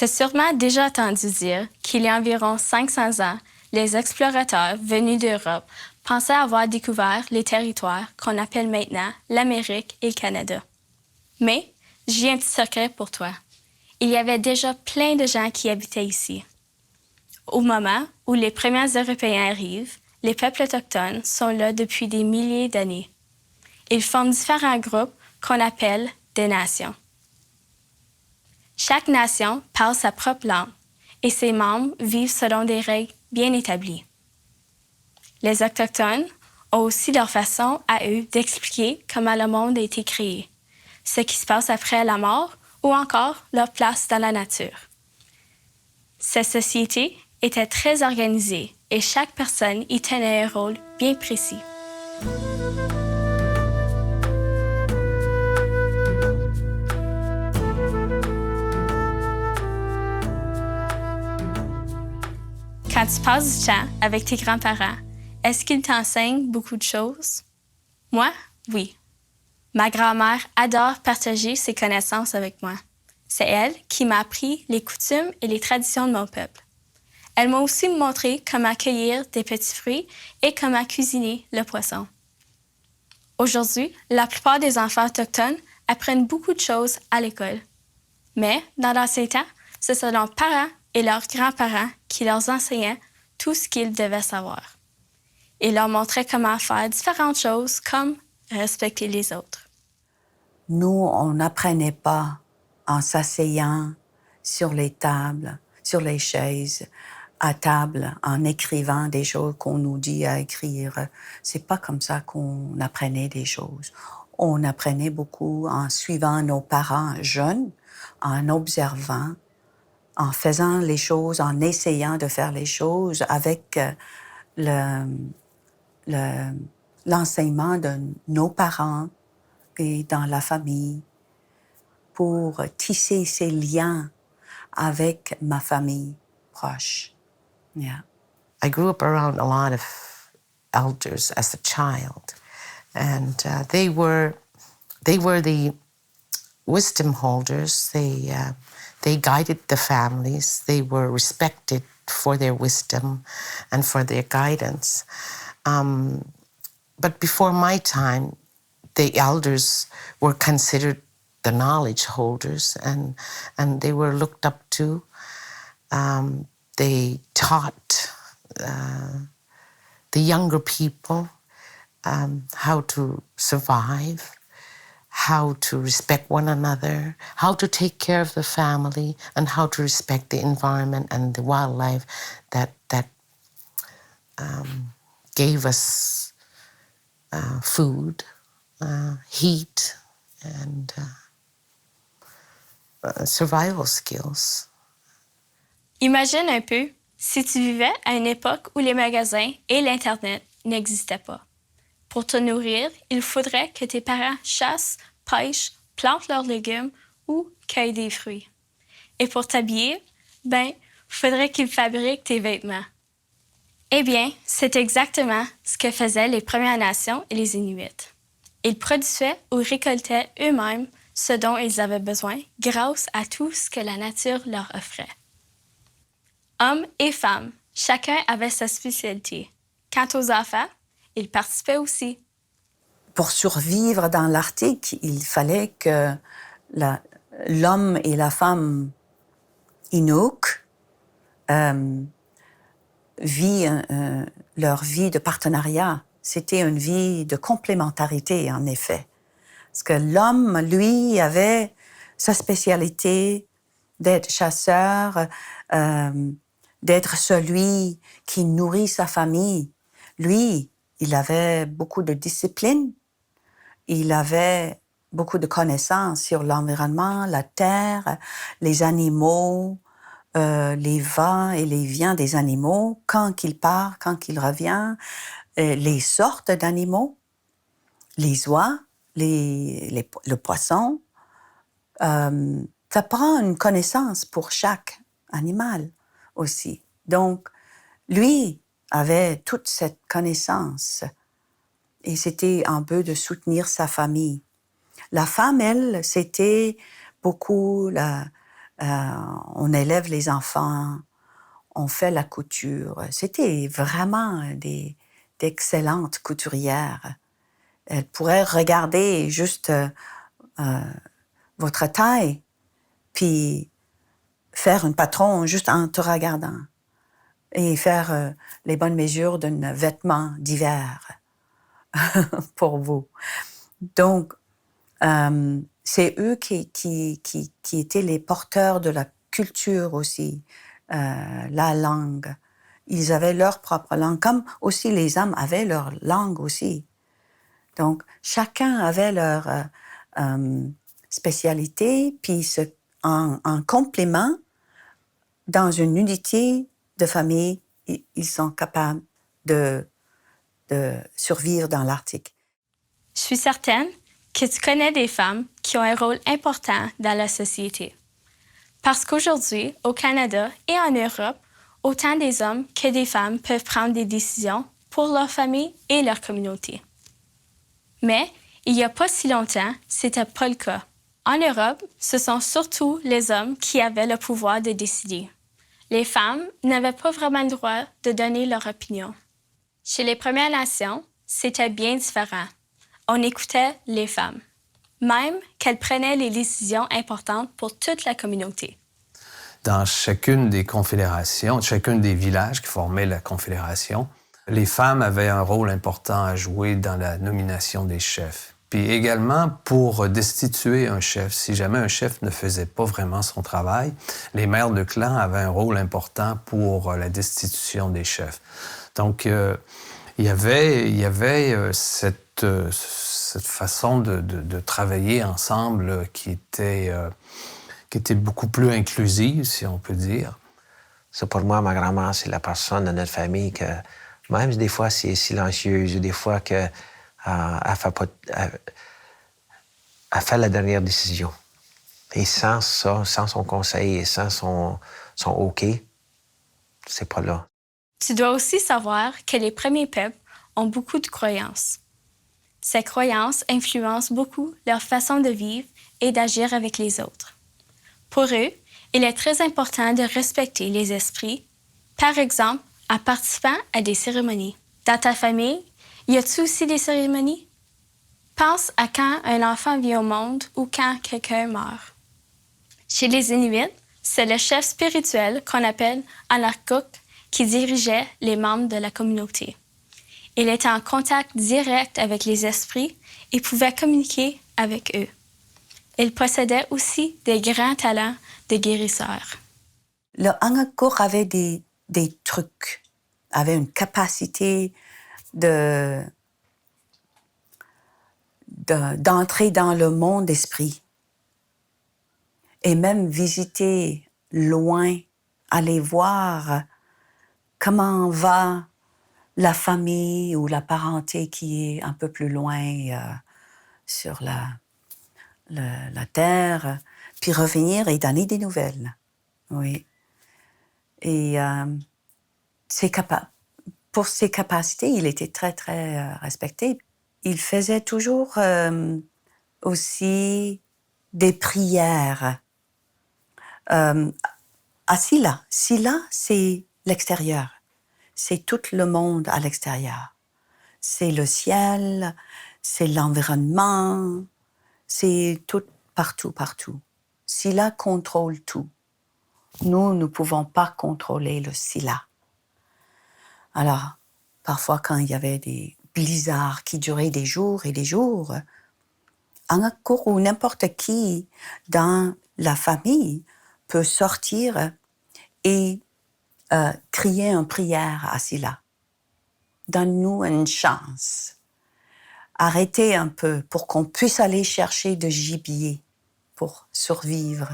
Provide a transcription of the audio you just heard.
T'as sûrement déjà entendu dire qu'il y a environ 500 ans, les explorateurs venus d'Europe pensaient avoir découvert les territoires qu'on appelle maintenant l'Amérique et le Canada. Mais j'ai un petit secret pour toi. Il y avait déjà plein de gens qui habitaient ici. Au moment où les premiers Européens arrivent, les peuples autochtones sont là depuis des milliers d'années. Ils forment différents groupes qu'on appelle des nations. Chaque nation parle sa propre langue et ses membres vivent selon des règles bien établies. Les Autochtones ont aussi leur façon à eux d'expliquer comment le monde a été créé, ce qui se passe après la mort ou encore leur place dans la nature. Cette société était très organisée et chaque personne y tenait un rôle bien précis. Quand tu passes du temps avec tes grands-parents, est-ce qu'ils t'enseignent beaucoup de choses? Moi, oui. Ma grand-mère adore partager ses connaissances avec moi. C'est elle qui m'a appris les coutumes et les traditions de mon peuple. Elle m'a aussi montré comment cueillir des petits fruits et comment cuisiner le poisson. Aujourd'hui, la plupart des enfants autochtones apprennent beaucoup de choses à l'école. Mais, dans l'ancien temps, ce sont leurs parents et leurs grands-parents qui leur enseignaient tout ce qu'ils devaient savoir. Ils leur montraient comment faire différentes choses comme respecter les autres. Nous, on n'apprenait pas en s'asseyant sur les tables, sur les chaises, à table, en écrivant des choses qu'on nous dit à écrire. C'est pas comme ça qu'on apprenait des choses. On apprenait beaucoup en suivant nos parents jeunes, en observant, en faisant les choses, en essayant de faire les choses avec l'enseignement de nos parents et dans la famille pour tisser ces liens avec ma famille proche. Yeah. I grew up around a lot of elders as a child, and they were the wisdom holders. They guided the families. They were respected for their wisdom and for their guidance. But before my time, the elders were considered the knowledge holders, and they were looked up to. They taught the younger people how to survive, how to respect one another, how to take care of the family, and how to respect the environment and the wildlife that gave us food, heat, and survival skills. Imagine un peu si tu vivais à une époque où les magasins et l'Internet n'existaient pas. Pour te nourrir, il faudrait que tes parents chassent, pêchent, plantent leurs légumes ou cueillent des fruits. Et pour t'habiller, faudrait qu'ils fabriquent tes vêtements. Eh bien, c'est exactement ce que faisaient les Premières Nations et les Inuits. Ils produisaient ou récoltaient eux-mêmes ce dont ils avaient besoin grâce à tout ce que la nature leur offrait. Hommes et femmes, chacun avait sa spécialité. Quant aux enfants, ils participaient aussi. Pour survivre dans l'Arctique, il fallait que l'homme et la femme Inuk vivent leur vie de partenariat. C'était une vie de complémentarité, en effet. Parce que l'homme, lui, avait sa spécialité d'être chasseur, d'être celui qui nourrit sa famille. Lui, il avait beaucoup de discipline, il avait beaucoup de connaissances sur l'environnement, la terre, les animaux, les vents et les viens des animaux, quand il part, quand il revient, les sortes d'animaux, les oies, le poisson. Ça prend une connaissance pour chaque animal aussi. Donc, lui avait toute cette connaissance et c'était un peu de soutenir sa famille. La femme, elle, c'était beaucoup on élève les enfants, on fait la couture. C'était vraiment d'excellentes couturières. Elles pourraient regarder juste votre taille, puis faire un patron juste en te regardant et faire les bonnes mesures d'un vêtement d'hiver pour vous. Donc, c'est eux qui étaient les porteurs de la culture aussi, la langue. Ils avaient leur propre langue, comme aussi les hommes avaient leur langue aussi. Donc, chacun avait leur spécialité, puis en complément, dans une unité de famille, ils sont capables de survivre dans l'Arctique. Je suis certaine que tu connais des femmes qui ont un rôle important dans la société. Parce qu'aujourd'hui, au Canada et en Europe, autant des hommes que des femmes peuvent prendre des décisions pour leur famille et leur communauté. Mais, il n'y a pas si longtemps, c'était pas le cas. En Europe, ce sont surtout les hommes qui avaient le pouvoir de décider. Les femmes n'avaient pas vraiment le droit de donner leur opinion. Chez les Premières Nations, c'était bien différent. On écoutait les femmes, même qu'elles prenaient les décisions importantes pour toute la communauté. Dans chacune des confédérations, chacun des villages qui formaient la confédération, les femmes avaient un rôle important à jouer dans la nomination des chefs. Puis également pour destituer un chef. Si jamais un chef ne faisait pas vraiment son travail, les mères de clan avaient un rôle important pour la destitution des chefs. Donc, il y avait cette façon de travailler ensemble qui était beaucoup plus inclusive, si on peut dire. Ça, pour moi, ma grand-mère, c'est la personne de notre famille que, même des fois, c'est silencieuse, ou des fois que elle fait la dernière décision. Et sans ça, sans son conseil et sans son OK, c'est pas là. Tu dois aussi savoir que les premiers peuples ont beaucoup de croyances. Ces croyances influencent beaucoup leur façon de vivre et d'agir avec les autres. Pour eux, il est très important de respecter les esprits, par exemple en participant à des cérémonies. Dans ta famille, y a-t-il aussi des cérémonies? Pense à quand un enfant vient au monde ou quand quelqu'un meurt. Chez les Inuits, c'est le chef spirituel qu'on appelle Anarkuk qui dirigeait les membres de la communauté. Il était en contact direct avec les esprits et pouvait communiquer avec eux. Il possédait aussi des grands talents de guérisseur. Le Anarkuk avait des trucs, avait une capacité d'entrer dans le monde d'esprit et même visiter loin, aller voir comment va la famille ou la parenté qui est un peu plus loin sur la terre, puis revenir et donner des nouvelles. Oui. Et pour ses capacités, il était très, très respecté. Il faisait toujours aussi des prières. À Silla. Silla, c'est l'extérieur. C'est tout le monde à l'extérieur. C'est le ciel, c'est l'environnement, c'est tout, partout, partout. Silla contrôle tout. Nous ne pouvons pas contrôler le Silla. Alors, parfois, quand il y avait des blizzards qui duraient des jours et des jours, Anarkuk ou n'importe qui dans la famille peut sortir et crier une prière à Silla. Donne-nous une chance. Arrêtez un peu pour qu'on puisse aller chercher de gibier pour survivre.